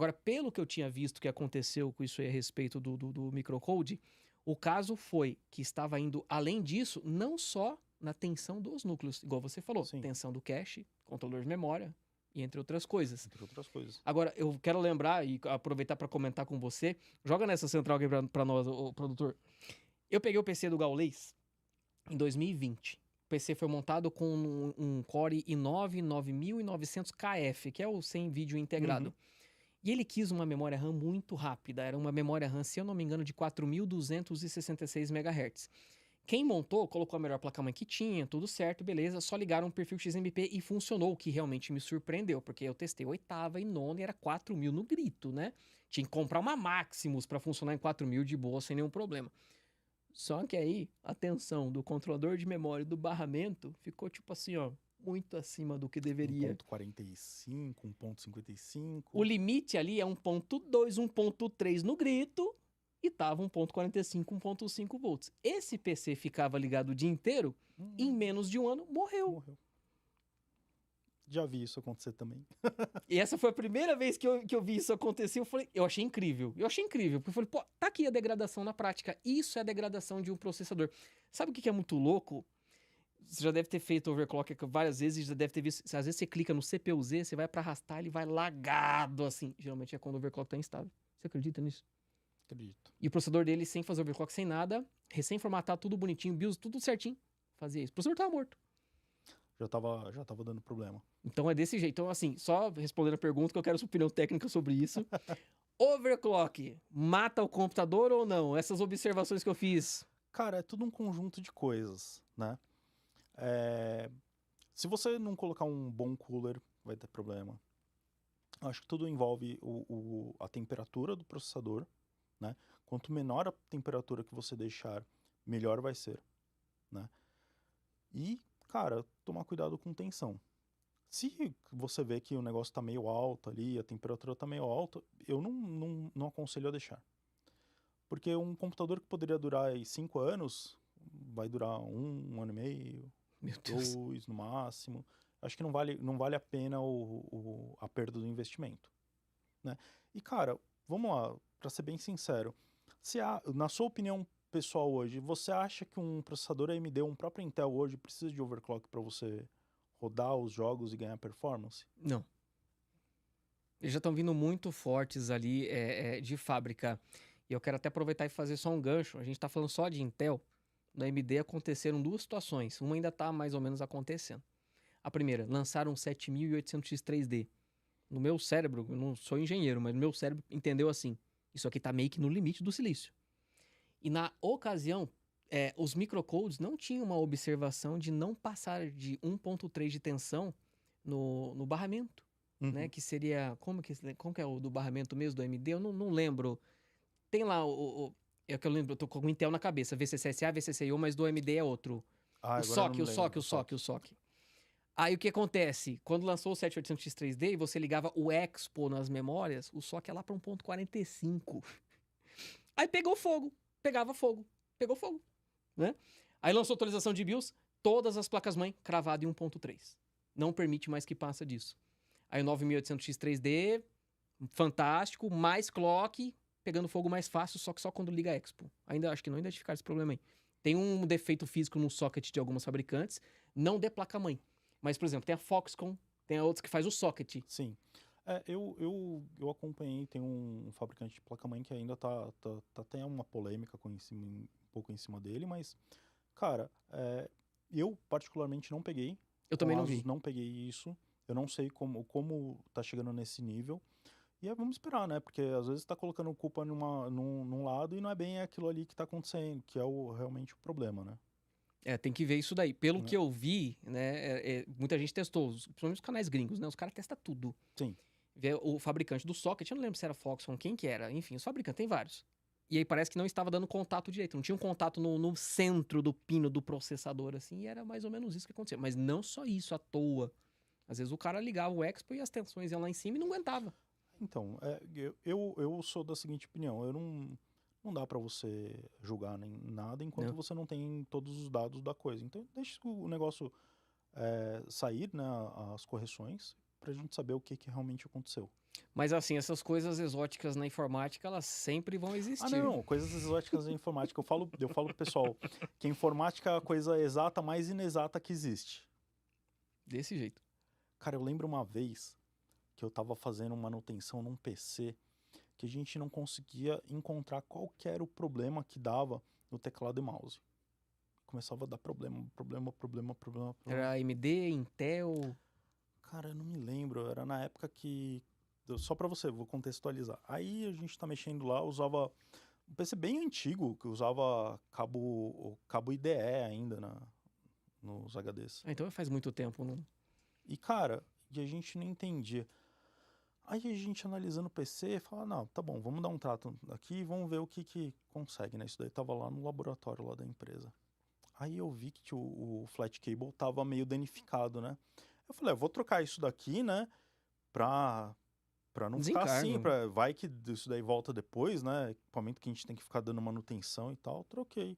Agora, pelo que eu tinha visto que aconteceu com isso aí a respeito do microcode, o caso foi que estava indo além disso, não só na tensão dos núcleos, igual você falou, Sim. tensão do cache, controlador de memória e entre outras coisas. Entre outras coisas. Agora, eu quero lembrar e aproveitar para comentar com você, joga nessa central aqui para nós, o produtor. Eu peguei o PC do Gaules em 2020. O PC foi montado com um Core i9 9900KF, que é o sem vídeo integrado. Uhum. E ele quis uma memória RAM muito rápida. Era uma memória RAM, se eu não me engano, de 4.266 MHz. Quem montou, colocou a melhor placa-mãe que tinha, tudo certo, beleza. Só ligaram o perfil XMP e funcionou, o que realmente me surpreendeu. Porque eu testei 8ª e 9ª e era 4.000 no grito, né? Tinha que comprar uma Maximus para funcionar em 4.000 de boa, sem nenhum problema. Só que aí, a tensão do controlador de memória e do barramento ficou tipo assim, ó, muito acima do que deveria. 1.45, 1.55. O limite ali é 1.2, 1.3 no grito e tava 1.45, 1.5 volts. Esse PC ficava ligado o dia inteiro, em menos de um ano, morreu. Já vi isso acontecer também. E essa foi a primeira vez que eu vi isso acontecer. Eu achei incrível. Eu achei incrível. Porque eu falei, pô, tá aqui a degradação na prática. Isso é a degradação de um processador. Sabe o que é muito louco? Você já deve ter feito overclock várias vezes, já deve ter visto. Às vezes você clica no CPU-Z, você vai pra arrastar, ele vai lagado assim. Geralmente é quando o overclock tá instável. Você acredita nisso? Acredito. E o processador dele, sem fazer overclock, sem nada, recém-formatado, tudo bonitinho, BIOS, tudo certinho, fazia isso. O processador tava morto. Já tava dando problema. Então é desse jeito. Então, assim, só respondendo a pergunta, que eu quero sua opinião técnica sobre isso. Overclock mata o computador ou não? Essas observações que eu fiz. Cara, é tudo um conjunto de coisas, né? Se você não colocar um bom cooler, vai ter problema. Acho que tudo envolve a temperatura do processador, né? Quanto menor a temperatura que você deixar, melhor vai ser, né? E, cara, tomar cuidado com tensão. Se você vê que o negócio está meio alto ali, a temperatura está meio alta, eu não aconselho a deixar. Porque um computador que poderia durar aí 5 anos, vai durar um ano e meio, Meu Deus. 2 no máximo. Acho que não vale a pena a perda do investimento, né? E, cara, vamos lá, para ser bem sincero, na sua opinião pessoal hoje, você acha que um processador AMD, um próprio Intel hoje, precisa de overclock para você rodar os jogos e ganhar performance? Não. Eles já estão vindo muito fortes ali de fábrica. E eu quero até aproveitar e fazer só um gancho. A gente tá falando só de Intel. Na AMD aconteceram duas situações. Uma ainda tá mais ou menos acontecendo. A primeira, lançaram um 7800X 3D. No meu cérebro, eu não sou engenheiro, mas no meu cérebro entendeu assim. Isso aqui tá meio que no limite do silício. E na ocasião, os microcodes não tinham uma observação de não passar de 1.3 de tensão no barramento. Né? Que seria... Como que é o do barramento mesmo do AMD? Eu não lembro. Tem lá é que eu lembro, eu tô com o Intel na cabeça. VCSA, VCCIO, mas do AMD é outro. Ah, O agora eu não SOC, me o lembro. SOC, o SOC. Aí o que acontece? Quando lançou o 7800X 3D e você ligava o Expo nas memórias, o SOC é lá pra 1.45. Aí pegou fogo. Pegava fogo. Pegou fogo. Né? Aí lançou atualização de BIOS, todas as placas-mãe cravado em 1.3. Não permite mais que passa disso. Aí o 9800X 3D, fantástico, mais clock, pegando fogo mais fácil, só que só quando liga a Expo. Acho que não identificaram esse problema aí. Tem um defeito físico no socket de algumas fabricantes, não de placa-mãe. Mas, por exemplo, tem a Foxconn, tem a outras que faz o socket. Sim. Eu acompanhei, tem um fabricante de placa-mãe que ainda tem uma polêmica um pouco em cima dele, mas, cara, eu particularmente não peguei. Eu Com também não Asus vi. não peguei isso. Eu não sei como tá chegando nesse nível. E vamos esperar, né? Porque às vezes tá colocando culpa num lado e não é bem aquilo ali que tá acontecendo, que é realmente o problema, né? Tem que ver isso daí. Pelo Né? que eu vi, né, muita gente testou, principalmente os canais gringos, né? Os caras testam tudo. Sim. Vê o fabricante do socket, eu não lembro se era Foxconn, quem que era. Enfim, os fabricantes, tem vários. E aí parece que não estava dando contato direito. Não tinha um contato no centro do pino do processador, assim. E era mais ou menos isso que acontecia. Mas não só isso, à toa. Às vezes o cara ligava o Expo e as tensões iam lá em cima e não aguentava. Então, eu sou da seguinte opinião. Não dá para você julgar nem nada enquanto Não. você não tem todos os dados da coisa. Então, deixa o negócio sair, né, as correções, pra gente saber o que realmente aconteceu. Mas assim, essas coisas exóticas na informática, elas sempre vão Ah, existir. não, coisas exóticas da informática. Eu falo pro pessoal que a informática é a coisa exata, mais inexata que existe. Desse jeito. Cara, eu lembro uma vez que eu tava fazendo manutenção num PC que a gente não conseguia encontrar qual que era o problema que dava no teclado e mouse. Começava a dar problema. Era AMD, Intel. Cara, eu não me lembro, era na época que... Só pra você, vou contextualizar. Aí a gente tá mexendo lá, usava um PC bem antigo, que usava cabo IDE ainda nos HDs. Ah, então faz muito tempo, não? E cara, a gente não entendia. Aí a gente analisando o PC, fala, não, tá bom, vamos dar um trato aqui e vamos ver o que consegue, né? Isso daí tava lá no laboratório lá da empresa. Aí eu vi que o flat cable tava meio danificado, né? Eu falei, eu vou trocar isso daqui, né? Pra não ficar assim, Desencargo. vai que isso daí volta depois, né? Equipamento que a gente tem que ficar dando manutenção e tal. Troquei,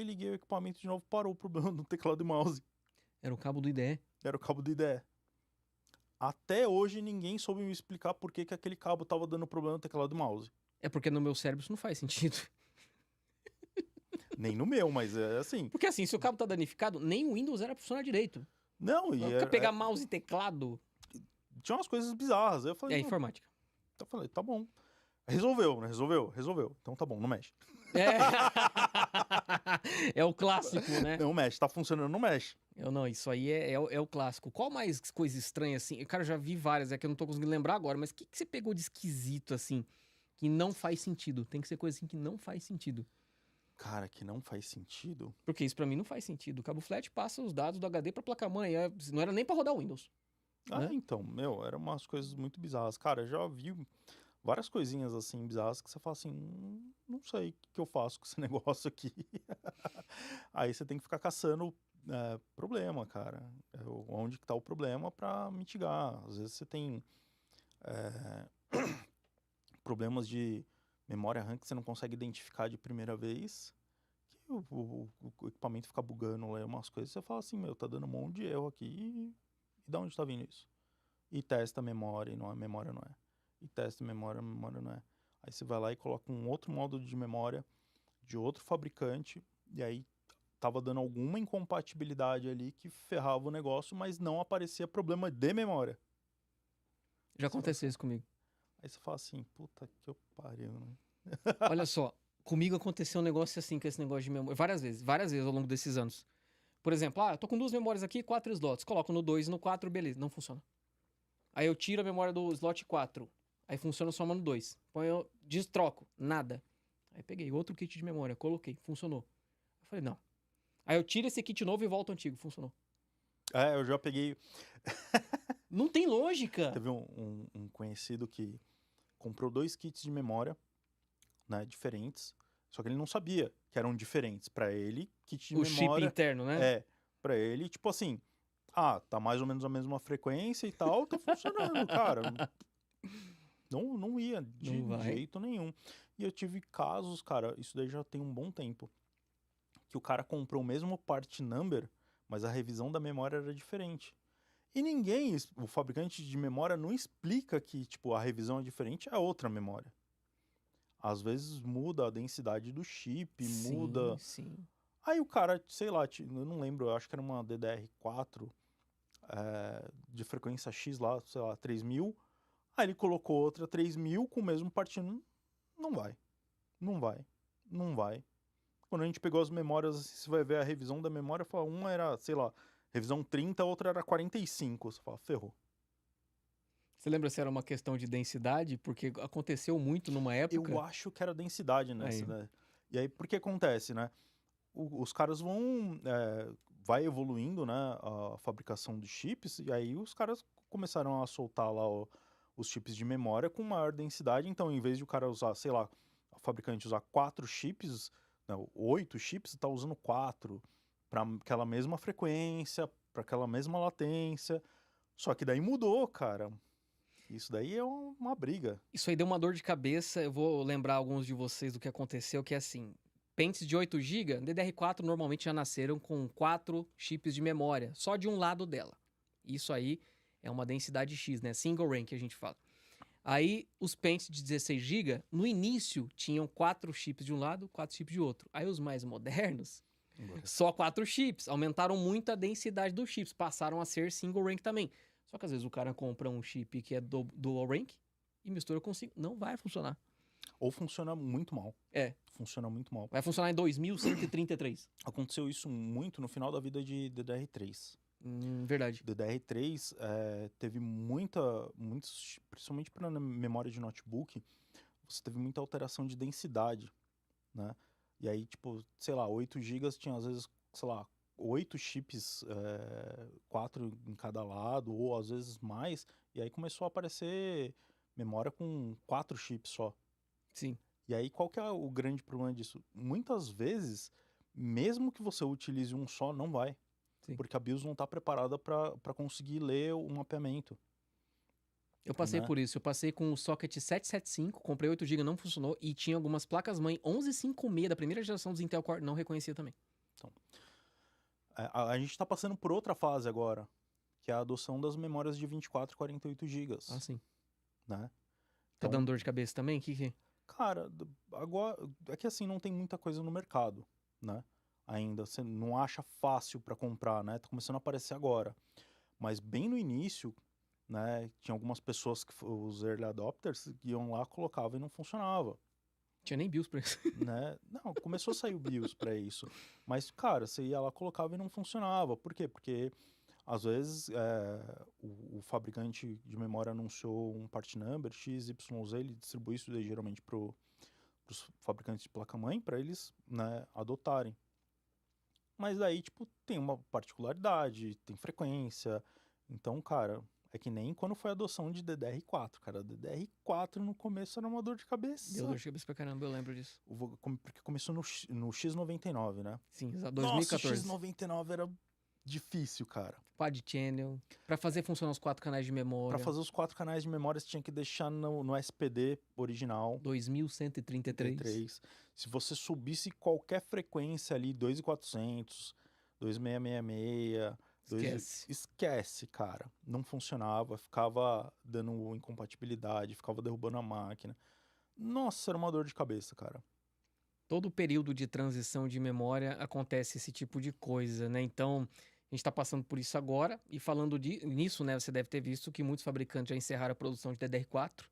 liguei o equipamento de novo, parou o problema do teclado e mouse. Era o cabo do IDE. Era o cabo do IDE. Até hoje ninguém soube me explicar por que aquele cabo tava dando problema no teclado e mouse. É porque no meu cérebro isso não faz sentido. Nem no meu, mas é assim. Porque assim, se o cabo tá danificado, nem o Windows era pra funcionar direito. Não, e Quer pegar mouse e teclado? tinha umas coisas bizarras. Aí eu É falei, a não, informática. eu falei, tá bom. Resolveu, né? Resolveu. Então tá bom, não mexe. É. É o clássico, né? Não mexe, tá funcionando, não mexe. Eu não, isso aí é o clássico. Qual mais coisa estranha assim? Cara, eu já vi várias, é que eu não tô conseguindo lembrar agora, mas o que você pegou de esquisito assim? Que não faz sentido. Tem que ser coisa assim que não faz sentido. Cara, que não faz sentido. Porque isso pra mim não faz sentido. O cabo flat passa os dados do HD pra placa-mãe. Não era nem pra rodar o Windows. Ah, Né? então, meu, eram umas coisas muito bizarras. Cara, eu já vi várias coisinhas assim bizarras que você fala assim, não sei o que eu faço com esse negócio aqui. Aí você tem que ficar caçando problema, cara. Onde que tá o problema pra mitigar. Às vezes você tem é, problemas de memória RAM que você não consegue identificar de primeira vez, que o equipamento fica bugando lá, umas coisas, você fala assim, meu, tá dando um monte de erro aqui, e da onde tá vindo isso? E testa a memória, e não é memória, não é. E testa a memória não é. Aí você vai lá e coloca um outro módulo de memória de outro fabricante, e aí tava dando alguma incompatibilidade ali que ferrava o negócio, mas não aparecia problema de memória. Já Você fala aconteceu assim- isso comigo. Aí você fala assim, puta que eu pariu, né? Olha só, comigo aconteceu um negócio assim, com esse negócio de memória. Várias vezes ao longo desses anos. Por exemplo, eu tô com duas memórias aqui, 4 slots. Coloco no 2 e no 4, beleza, não funciona. Aí eu tiro a memória do slot 4. Aí funciona só no 2. Ponho, destroco, nada. Aí peguei outro kit de memória, coloquei, funcionou. Eu falei, não. Aí eu tiro esse kit novo e volto ao antigo, funcionou. Eu já peguei. Não tem lógica. Teve um conhecido que comprou 2 kits de memória, né, diferentes, só que ele não sabia que eram diferentes. Pra ele, kit de O chip memória interno, né? pra ele, tipo assim, tá mais ou menos a mesma frequência e tal, tá funcionando, cara. Não ia de Não vai. jeito nenhum. E eu tive casos, cara, isso daí já tem um bom tempo, que o cara comprou o mesmo part number, mas a revisão da memória era diferente. E ninguém, o fabricante de memória não explica que, tipo, a revisão é diferente, é outra memória. Às vezes muda a densidade do chip, muda. Sim. Aí o cara, sei lá, eu não lembro, eu acho que era uma DDR4 de frequência X lá, sei lá, 3000. Aí ele colocou outra 3000 com o mesmo partido. Não vai. Não vai. Não vai. Quando a gente pegou as memórias, você vai ver a revisão da memória, fala, uma era, sei lá, revisão 30, a outra era 45. Você fala, ferrou. Você lembra se era uma questão de densidade? Porque aconteceu muito numa época. Eu acho que era densidade nessa, Aí. né? E aí, por que acontece, né? Os caras vão... vai evoluindo, né, a fabricação dos chips, e aí os caras começaram a soltar lá os chips de memória com maior densidade. Então, em vez de o cara usar, sei lá, o fabricante usar 4 chips, não, 8 chips, tá usando 4 para aquela mesma frequência, para aquela mesma latência. Só que daí mudou, cara. Isso daí é uma briga. Isso aí deu uma dor de cabeça. Eu vou lembrar alguns de vocês do que aconteceu, que é assim, pentes de 8 GB, DDR4 normalmente já nasceram com 4 chips de memória, só de um lado dela. Isso aí É uma densidade X, né? Single rank que a gente fala. Aí, os pentes de 16 GB, no início, tinham 4 chips de um lado, 4 chips de outro. Aí, os mais modernos, Agora, só 4 chips. Aumentaram muito a densidade dos chips. Passaram a ser single rank também. Só que, às vezes, o cara compra um chip que é dual rank e mistura com 5. Não vai funcionar. ou funciona muito mal. É. Funciona muito mal. Vai funcionar em 2133. Aconteceu isso muito no final da vida de DDR3. Verdade. DDR3 teve muitos, principalmente para memória de notebook, você teve muita alteração de densidade, né? E aí, tipo, sei lá, 8 GB tinha às vezes, sei lá, 8 chips, 4 em cada lado, ou às vezes mais, e aí começou a aparecer memória com 4 chips só. Sim. E aí, qual que é o grande problema disso? Muitas vezes, mesmo que você utilize um só, não vai. Sim. Porque a BIOS não está preparada para conseguir ler o mapeamento. Eu passei Né? por isso. Eu passei com o socket 775, comprei 8 GB, não funcionou. E tinha algumas placas-mãe 1156 da primeira geração dos Intel Core, não reconhecia também. Então, a gente está passando por outra fase agora, que é a adoção das memórias de 24 e 48 GB. Ah, sim. Né? Tá Então, dando dor de cabeça também? Que... Cara, agora é que assim, não tem muita coisa no mercado, né? Ainda, você não acha fácil para comprar, né? Tá começando a aparecer agora. Mas bem no início, né, tinha algumas pessoas, os early adopters, que iam lá, colocavam e não funcionava. Tinha nem BIOS pra isso. Né? Não, começou a sair o BIOS para isso. Mas, cara, você ia lá, colocava e não funcionava. Por quê? Porque, às vezes, o fabricante de memória anunciou um part number, XYZ, ele distribui isso daí, geralmente para os fabricantes de placa-mãe, para eles, né, adotarem. Mas daí, tipo, tem uma particularidade, tem frequência. Então, cara, é que nem quando foi a adoção de DDR4, cara. DDR4 no começo era uma dor de cabeça. Deu dor de cabeça pra caramba, eu lembro disso. Porque começou no X99, né? Sim, exato. Nossa, 2014. o X99 era difícil, cara. Quad channel. Pra fazer funcionar os 4 canais de memória. Pra fazer os 4 canais de memória, você tinha que deixar no SPD original. 2133. Se você subisse qualquer frequência ali, 2400, 2666... Esquece. Esquece, cara. Não funcionava, ficava dando incompatibilidade, ficava derrubando a máquina. Nossa, era uma dor de cabeça, cara. Todo período de transição de memória acontece esse tipo de coisa, né? Então, a gente tá passando por isso agora. E falando nisso, né? Você deve ter visto que muitos fabricantes já encerraram a produção de DDR4.